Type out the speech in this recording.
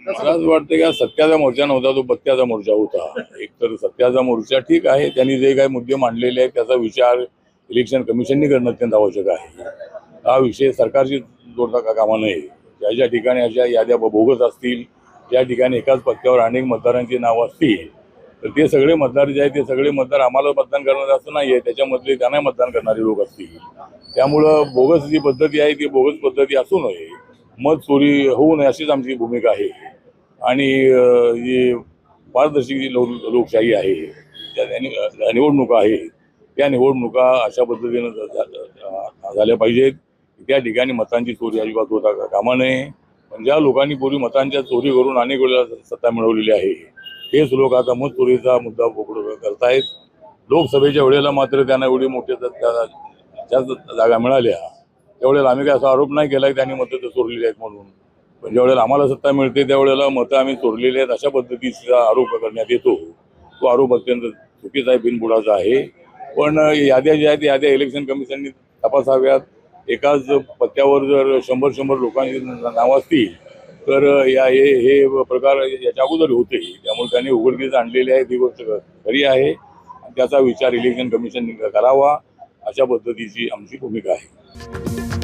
मला असं वाटतं की हा सत्याचा मोर्चा नव्हता, तो पत्त्याचा मोर्चा होता. एक तर सत्याचा मोर्चा ठीक आहे, त्यांनी जे काही मुद्दे मांडलेले आहेत त्याचा विचार इलेक्शन कमिशननी करणं अत्यंत आवश्यक आहे. हा विषय सरकारशी जोडता कामा नये. ज्या ज्या ठिकाणी अशा याद्या बोगस असतील, ज्या ठिकाणी एकाच पत्त्यावर अनेक मतदारांची नावं असतील, तर ते सगळे मतदार जे आहेत ते सगळे मतदार आम्हाला मतदान करणार असं नाही आहे, त्याच्यामधले त्यांना मतदान करणारे लोक असतील. त्यामुळं बोगस जी पद्धती आहे ती बोगस पद्धती असू नये, मत चोरी होऊ नये अशीच आमची भूमिका आहे. आणि जी पारदर्शक जी लोकशाही आहे, ज्या निवडणुका आहे त्या निवडणुका अशा पद्धतीनं झाल्या पाहिजेत. त्या ठिकाणी मतांची चोरी अजिबात होता कामा नये. पण ज्या लोकांनी पूर्वी मतांच्या चोरी करून अनेक वेळेला सत्ता मिळवलेली आहे, हेच लोक आता मत चोरीचा मुद्दा पुढे करतायत. लोकसभेच्या वेळेला मात्र त्यांना एवढी मोठ्या जास्त जागा मिळाल्या, त्यावेळेला आम्ही काय असा आरोप नाही केला की त्यांनी मतं चोरलेली आहेत म्हणून. पण ज्या वेळेला आम्हाला सत्ता मिळते त्यावेळेला मतं आम्ही चोरलेली आहेत अशा पद्धतीचा आरोप करण्यात येतो. तो आरोप अत्यंत चुकीचा आहे, बिनबुडाचा आहे. पण याद्या ज्या आहेत याद्या इलेक्शन कमिशननी तपासाव्यात. एकाच पत्त्यावर जर 100 लोकांची नावं असतील तर हे प्रकार याच्या अगोदर होते. त्यामुळे त्यांनी उघडकीस आणलेली आहे, ती गोष्ट खरी आहे. त्याचा विचार इलेक्शन कमिशनने करावा अशा पद्धतीची आमची भूमिका आहे.